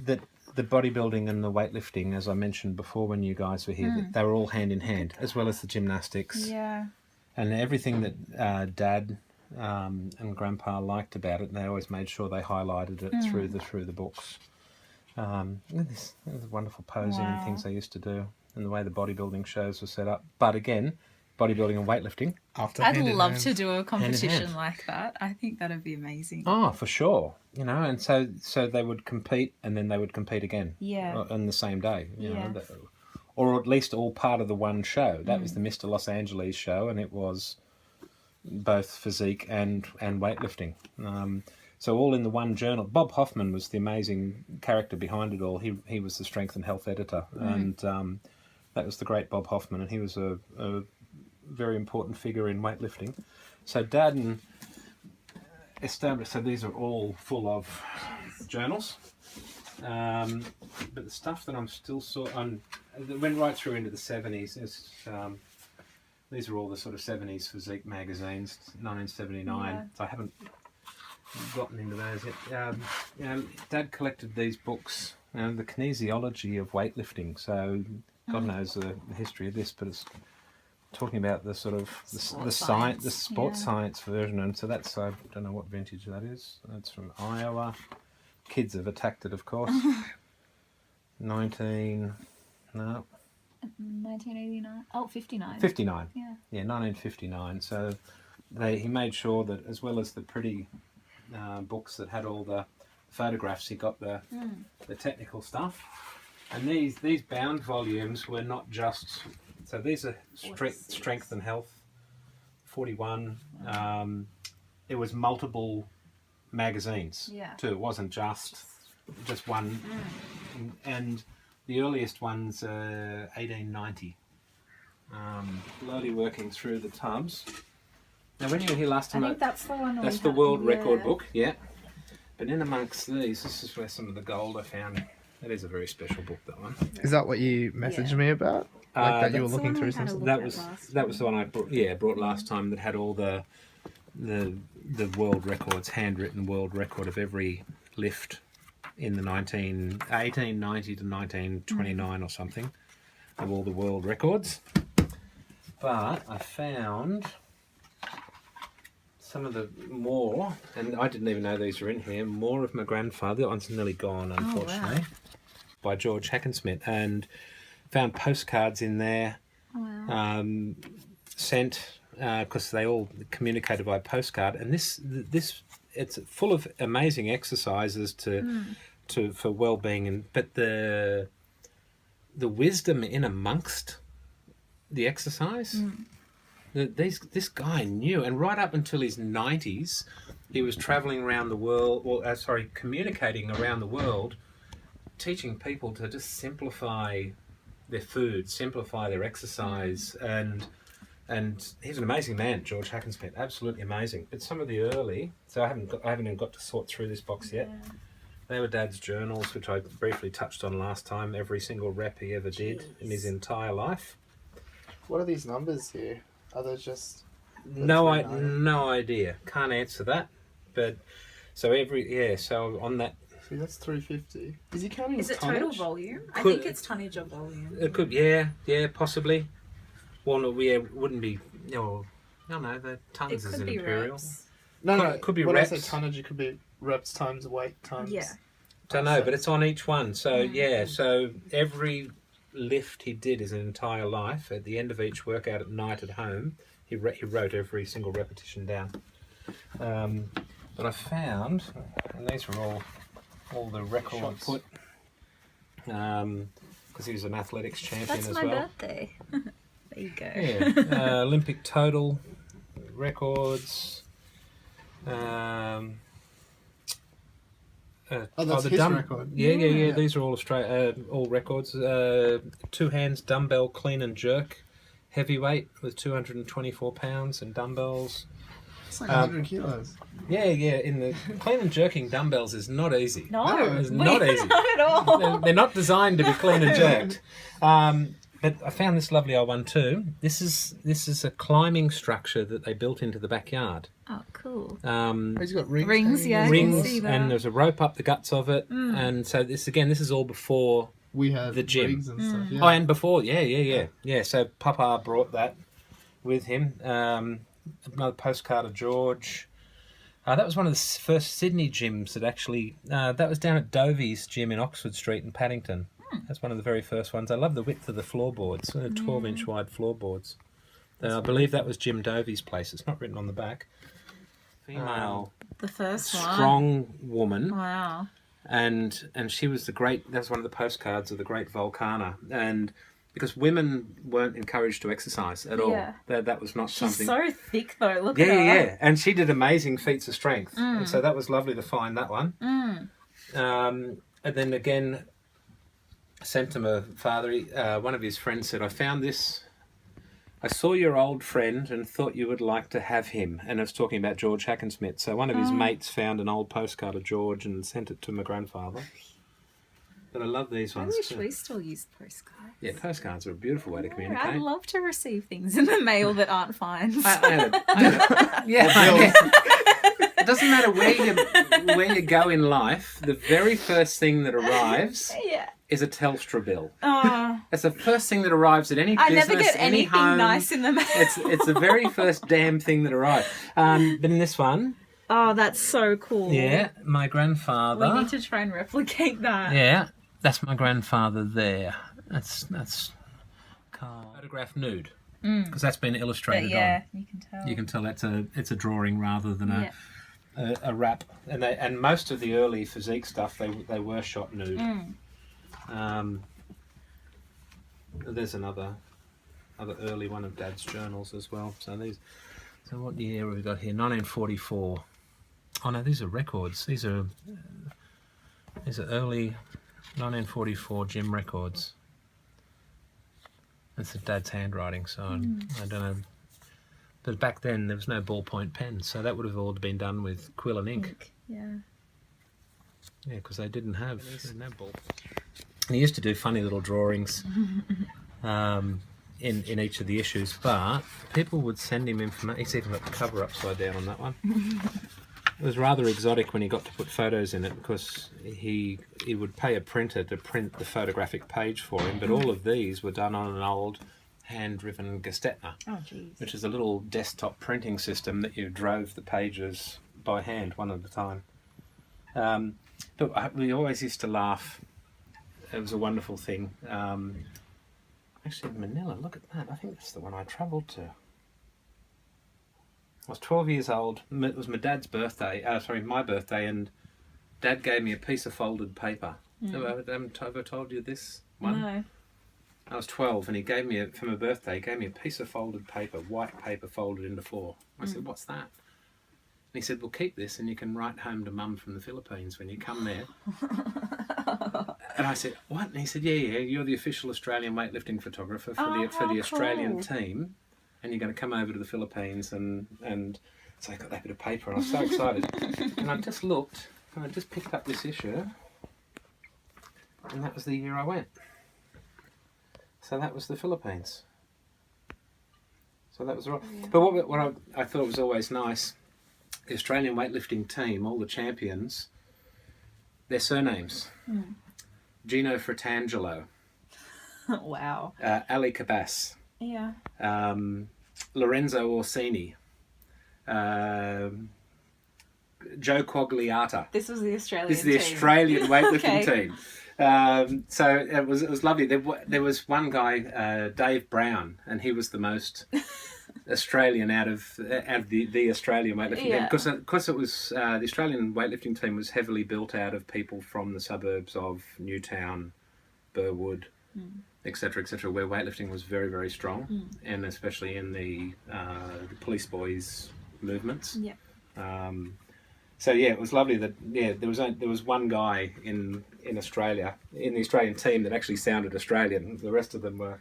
that the bodybuilding and the weightlifting, as I mentioned before when you guys were here, they were all hand in hand, as well as the gymnastics. Yeah. And everything that Dad and Grandpa liked about it, they always made sure they highlighted it through the books. This wonderful posing and things they used to do, and the way the bodybuilding shows were set up. But again, bodybuilding and weightlifting. I'd love to do a competition like that. I think that'd be amazing. Oh, for sure. You know, and so they would compete, and then they would compete again. Yeah. On the same day. You know, or at least all part of the one show. That was the Mr. Los Angeles show, and it was both physique and weightlifting. So all in the one journal. Bob Hoffman was the amazing character behind it all. He was the strength and health editor, and that was the great Bob Hoffman, and he was a very important figure in weightlifting. So Dad established. So these are all full of journals, but the stuff that I'm still it went right through into the 70s. These are all the sort of 70s physique magazines, 1979. So I haven't gotten into those yet. Dad collected these books, the kinesiology of weightlifting. So God knows the history of this, but it's talking about the sort of the science, the sports science version. And so that's, I don't know what vintage that is. That's from Iowa. Kids have attacked it, of course. 1989. Oh, 59. 59. Yeah. Yeah, 1959. So he made sure that, as well as the pretty books that had all the photographs, he got the technical stuff. And these bound volumes were not just... So these are strength and health, 41. It was multiple magazines too. It wasn't just one. And the earliest one's 1890. Slowly working through the tubs. Now, when you were here last time, I think that's the one. That's the world record book, yeah. But in amongst these, this is where some of the gold I found. That is a very special book, that one. Is that what you messaged me about? Like that you were looking through something? That was the one I brought last time, that had all the world records, handwritten world record of every lift in the 1890 to 1929 or something, of all the world records. But I found some of the more, and I didn't even know these were in here, more of my grandfather. That one's nearly gone, unfortunately, by George Hackensmith, and found postcards in there, sent, because they all communicated by postcard. And this it's full of amazing exercises for well-being, but the wisdom in amongst the exercise. This guy knew, and right up until his 90s, he was travelling around the world, communicating around the world, teaching people to just simplify their food, simplify their exercise, and he's an amazing man, George Hackensmith, absolutely amazing. But some of the early, so I haven't even got to sort through this box yet. They were Dad's journals, which I briefly touched on last time. Every single rep he ever did in his entire life. What are these numbers here? Are those just... No idea. Can't answer that. But so so on that... See, that's 350. Is he counting Is it tonnage? total volume? I think it's tonnage or volume. It could, possibly. Well, no, it wouldn't be... No, the tons is an imperial. Reps. No, it could be when reps. When I say tonnage, it could be reps times weight times... Yeah. Don't know, but it's on each one. So, so every lift he did his entire life, at the end of each workout at night at home, he wrote every single repetition down. But I found, and these were all the records put, because he was an athletics champion as well. That's my birthday. There you go. Yeah, Olympic total records. that's his record. Yeah. These are all all records. 2 hands dumbbell clean and jerk, heavyweight with 224 pounds and dumbbells. It's like 100 kilos. Yeah. In the clean and jerking dumbbells is not easy. No, it's not easy. Not at all. They're not designed to be clean and jerked. But I found this lovely old one too. This is a climbing structure that they built into the backyard. Oh, cool. He's got rings. Rings, yeah. I can Rings, see that. and there's a rope up the guts of it, and so this is all before We have the gym. rings and stuff. Yeah. Oh, and before, yeah. So Papa brought that with him. Another postcard of George. That was one of the first Sydney gyms that actually. That was down at Dovey's gym in Oxford Street in Paddington. That's one of the very first ones. I love the width of the floorboards, 12-inch wide floorboards. I believe that was Jim Dovey's place. It's not written on the back. Female, The first one. strong woman. Wow. And she was that's one of the postcards of the great Volcana. And because women weren't encouraged to exercise at all. Yeah. That was not She's something. so thick, though. Look at her. Yeah. And she did amazing feats of strength. And so that was lovely to find that one. And then again, sent to my father, one of his friends said, I found this. I saw your old friend and thought you would like to have him. And I was talking about George Hackensmith. So one of his mates found an old postcard of George and sent it to my grandfather. But I love these I ones wish too. we still used postcards. Yeah, postcards are a beautiful way to communicate. I'd love to receive things in the mail that aren't fines. Yeah. It doesn't matter where you go in life. The very first thing that arrives Yeah. is a Telstra bill. Oh, It's the first thing that arrives at any I business, never get any anything home. nice in the mail. It's the very first damn thing that arrives. But in this one, Oh, that's so cool. yeah, my grandfather. We need to try and replicate that. Yeah, that's my grandfather there. That's Carl. Photograph nude because that's been But illustrated yeah, on. you can tell. You can tell it's a drawing rather than Yeah. a wrap. And most of the early physique stuff they were shot nude. There's another early one of Dad's journals as well. So what year have we got here? 1944. Oh no, these are records. These are early 1944 gym records. That's Dad's handwriting, so I don't know. But back then there was no ballpoint pens, so that would have all been done with quill and ink. Yeah. Yeah, because they didn't have no ball. And he used to do funny little drawings in each of the issues, but people would send him information. He's even got the cover upside down on that one. It was rather exotic when he got to put photos in it because he would pay a printer to print the photographic page for him, but all of these were done on an old hand-driven Gestetner, Oh, jeez. which is a little desktop printing system that you drove the pages by hand, one at a time. But we always used to laugh. It was a wonderful thing. Actually, Manila, look at that. I think that's the one I travelled to. I was 12 years old. It was my dad's birthday. My birthday, and Dad gave me a piece of folded paper. Have I ever told you this one? No. I was 12, and he gave me for my birthday. He gave me a piece of folded paper, white paper folded into four. I said, "What's that?" And he said, "Well, keep this, and you can write home to Mum from the Philippines when you come there." And I said, "What?" And he said, "Yeah, you're the official Australian weightlifting photographer for the Australian team, and you're going to come over to the Philippines." And so I got that bit of paper, and I was so excited. And I just looked, and I just picked up this issue, and that was the year I went. So that was the Philippines. So that was right. Yeah. But what I thought was always nice, the Australian weightlifting team, all the champions, their surnames. Gino Fratangelo. Wow. Ali Cabas. Yeah. Lorenzo Orsini. Joe Quagliata. This was the Australian This is the team. Australian weightlifting Okay. team. So it was lovely. There was one guy, Dave Brown, and he was the most Australian out of the Australian weightlifting team because it was the Australian weightlifting team was heavily built out of people from the suburbs of Newtown, Burwood, etc., where weightlifting was very, very strong, and especially in the police boys movements. Yeah. So yeah, it was lovely that there was one guy in Australia in the Australian team that actually sounded Australian. The rest of them were,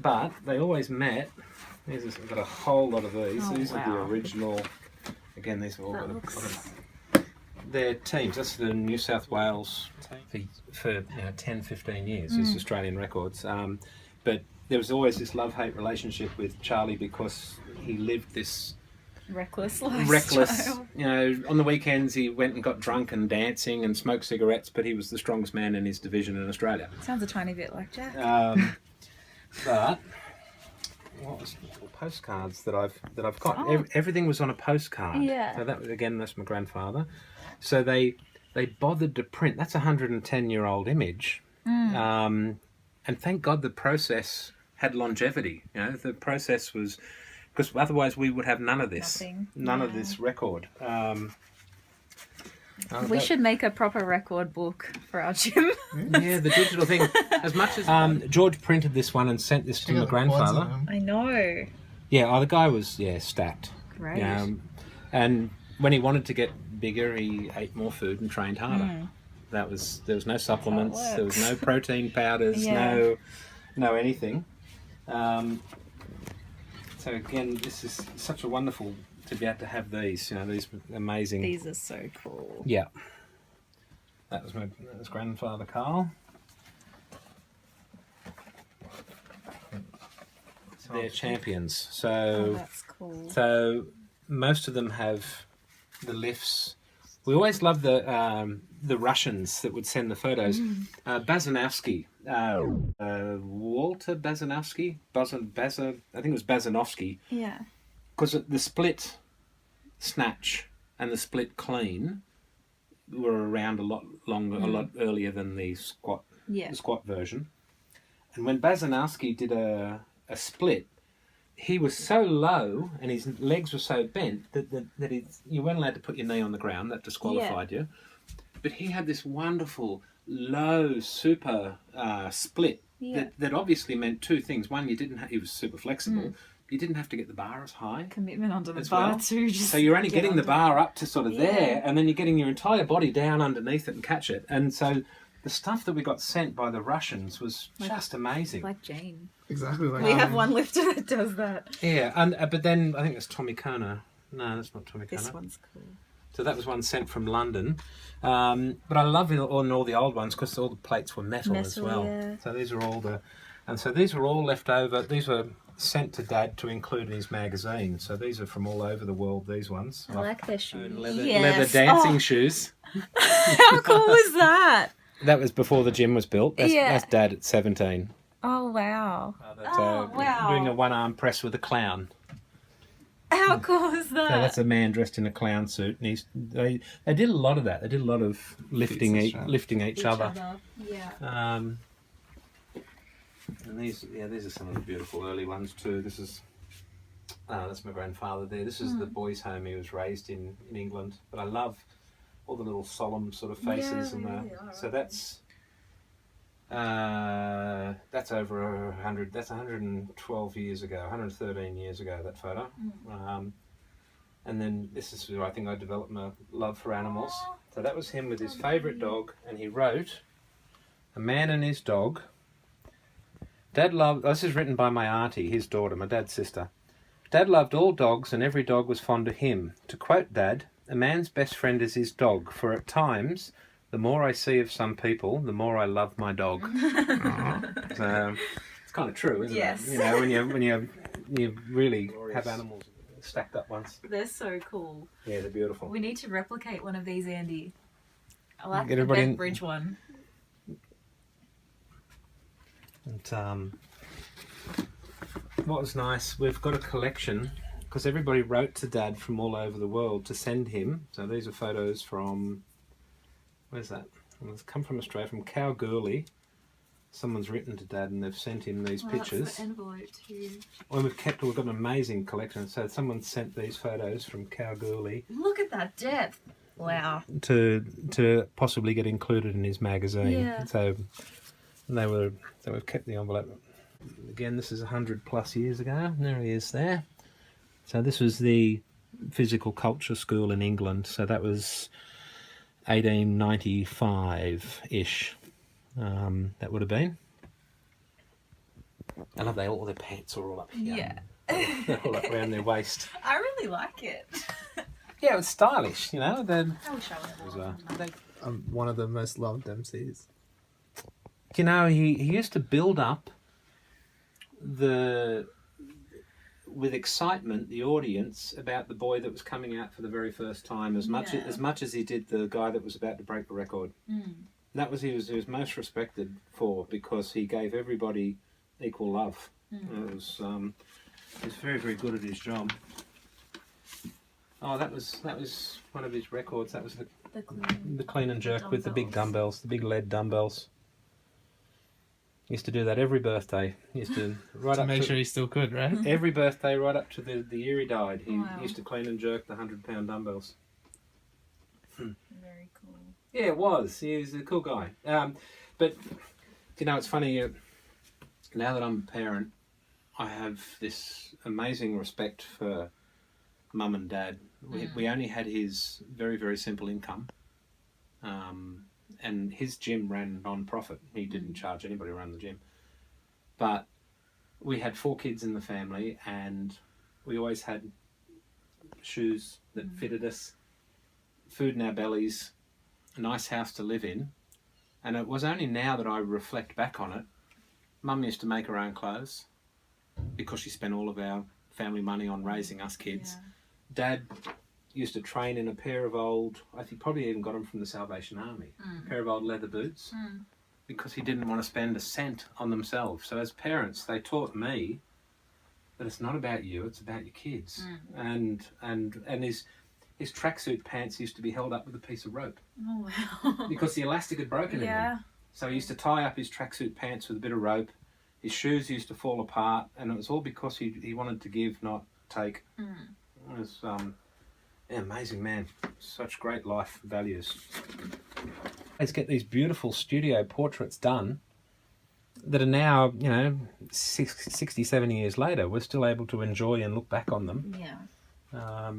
but they always met. I've got a whole lot of these. Oh, These are the wow. original. Again, these have all got their teams. That's the New South Wales team for 10, 15 years, is Australian records. But there was always this love-hate relationship with Charlie because he lived this reckless lifestyle. On the weekends he went and got drunk and dancing and smoked cigarettes, but he was the strongest man in his division in Australia. Sounds a tiny bit like Jack. But what was the postcards that I've got? Everything was on a postcard. Yeah. So that's my grandfather. So they bothered to print. That's a 110-year-old image. And thank God the process had longevity. The process was, because otherwise we would have none of this. None of this record. We should make a proper record book for our gym. Yeah, the digital thing. As much as George printed this one and sent this to my grandfather. I know. Yeah, the guy was stacked. Great. And when he wanted to get bigger, he ate more food and trained harder. There was no supplements, there was no protein powders, no anything. So again, this is such a wonderful to be able to have these amazing. These are so cool. Yeah. That was grandfather Carl. They're champions. So that's cool. So most of them have the lifts. We always love the Russians that would send the photos. Bazanowski, Walter Bazanowski, I think it was Bazanovsky. Yeah. Because the split snatch and the split clean were around a lot longer, a lot earlier than the squat version. And when Bazanowski did a split, he was so low and his legs were so bent that you weren't allowed to put your knee on the ground. That disqualified you. But he had this wonderful low super split that obviously meant two things. One, he was super flexible. You didn't have to get the bar as high. Commitment onto the bar too. So you're only getting the bar up to sort of there, and then you're getting your entire body down underneath it and catch it. And so the stuff that we got sent by the Russians was just amazing. Like Jane. Exactly like we have one lifter that does that. Yeah, and but then I think it's Tommy Kona. No, that's not Tommy Kona. This one's cool. So that was one sent from London. But I love it on all the old ones because all the plates were metal as well. Yeah. So these are all these were all left over. These were sent to Dad to include in his magazine. So these are from all over the world, these ones. I like their shoes. Leather dancing shoes. How cool was that? That was before the gym was built. That's Dad at 17. Oh, wow. Wow. Doing a one-arm press with a clown. How cool is that? So that's a man dressed in a clown suit. And they did a lot of that. They did a lot of lifting each other. Yeah. And these are some of the beautiful early ones too. This is, that's my grandfather there. This is the boys' home he was raised in England. But I love all the little solemn sort of faces so that's over 100. That's 112 years ago, 113 years ago. That photo. And then this is where I think I developed my love for animals. So that was him with his favourite dog, and he wrote, "A man and his dog. Dad loved." This is written by my auntie, his daughter, my dad's sister. "Dad loved all dogs, and every dog was fond of him. To quote Dad, a man's best friend is his dog, for at times, the more I see of some people, the more I love my dog." So, it's kind of true, isn't it? You know, when you really have animals stacked up once. They're so cool. Yeah, they're beautiful. We need to replicate one of these, Andy. I like Get the everybody Bridge one. And what was nice, we've got a collection because everybody wrote to Dad from all over the world to send him. So these are photos from, where's that? Well, it's come from Australia, from Kalgoorlie. Someone's written to Dad and they've sent him these pictures. That's the envelope too. Well, we've got an amazing collection. So someone sent these photos from Kalgoorlie. Look at that depth. Wow. To possibly get included in his magazine. Yeah. So we've kept the envelope. Again, this is 100 plus years ago. There he is there. So this was the physical culture school in England. So that was 1895-ish. That would have been. I love all their pants are all up here. Yeah. They're all up around their waist. I really like it. Yeah, it was stylish, you know. Then I wish I was I'm one of the most loved MCs. you know, he used to build up with excitement the audience about the boy that was coming out for the very first time as much as he did the guy that was about to break the record. That was he was most respected for, because he gave everybody equal love. It was he was very, very good at his job. Oh, that was one of his records. That was the clean and jerk with the big dumbbells, the big lead dumbbells. He used to do that every birthday. He used to To make sure he still could, right? every birthday right up to the year he died. He Wow. used to clean and jerk the 100-pound dumbbells. Very cool. Yeah, it was. He was a cool guy. But you know, it's funny. Now that I'm a parent, I have this amazing respect for Mum and Dad. We only had his very, very simple income, and his gym ran non-profit. He didn't charge anybody to run the gym. But we had 4 kids in the family, and we always had shoes that fitted us, food in our bellies, a nice house to live in. And it was only now that I reflect back on it. Mum used to make her own clothes because she spent all of our family money on raising us kids. Yeah. Dad used to train in a pair of old, I think probably even got them from the Salvation Army, a pair of old leather boots, because he didn't want to spend a cent on themselves. So as parents, they taught me that it's not about you, it's about your kids. And his tracksuit pants used to be held up with a piece of rope Oh wow. because the elastic had broken in them. So he used to tie up his tracksuit pants with a bit of rope. His shoes used to fall apart, and it was all because he wanted to give, not take. It was amazing man. Such great life values. Let's get these beautiful studio portraits done that are now, you know, 60, 70 years later, we're still able to enjoy and look back on them. Yeah.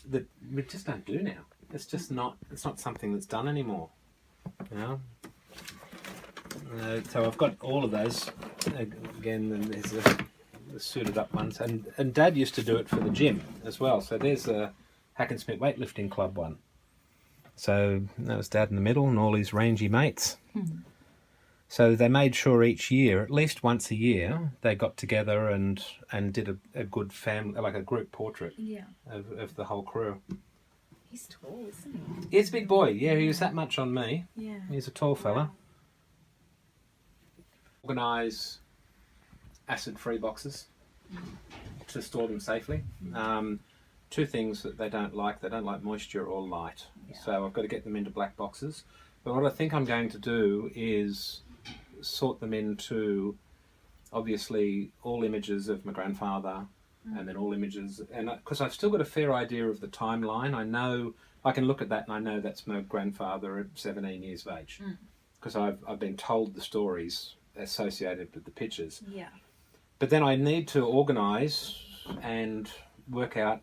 That we just don't do now. It's just not. It's not something that's done anymore. You know. So I've got all of those again, and there's the suited up ones, and Dad used to do it for the gym as well. So there's a Hackensmith Weightlifting Club one. So that was Dad in the middle and all his rangy mates. So they made sure each year, at least once a year, they got together and did a good family, like a group portrait of the whole crew. He's tall, isn't he? He's a big boy. Yeah, he was that much on me. Yeah. He's a tall fella. Organise acid-free boxes to store them safely. 2 things that they don't like moisture or light. So I've got to get them into black boxes. But what I think I'm going to do is sort them into, obviously, all images of my grandfather, and then all images, and because I've still got a fair idea of the timeline. I know I can look at that and I know that's my grandfather at 17 years of age, because I've been told the stories associated with the pictures. Yeah. But then I need to organise and work out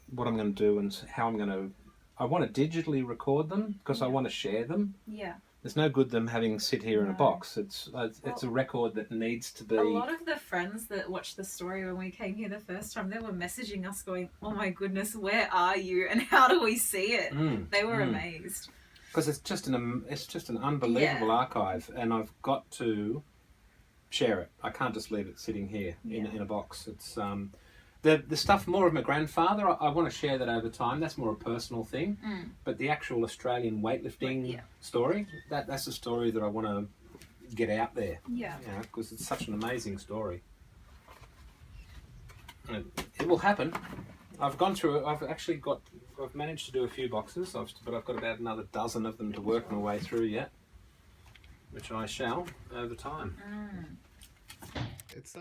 what I'm going to do and how I'm going to. I want to digitally record them because I want to share them. Yeah. There's no good them having sit here in a box. It's a record that needs to be. A lot of the friends that watched the story when we came here the first time, they were messaging us going, "Oh my goodness, where are you? And how do we see it?" They were amazed. Because it's just an unbelievable archive, and I've got to share it. I can't just leave it sitting here in a box. It's the stuff more of my grandfather. I want to share that over time. That's more a personal thing. But the actual Australian weightlifting story, that's a story that I want to get out there. Yeah. You know, because it's such an amazing story. And it will happen. I've gone through it. I've managed to do a few boxes, but I've got about another dozen of them to work my way through yet, which I shall over time. It's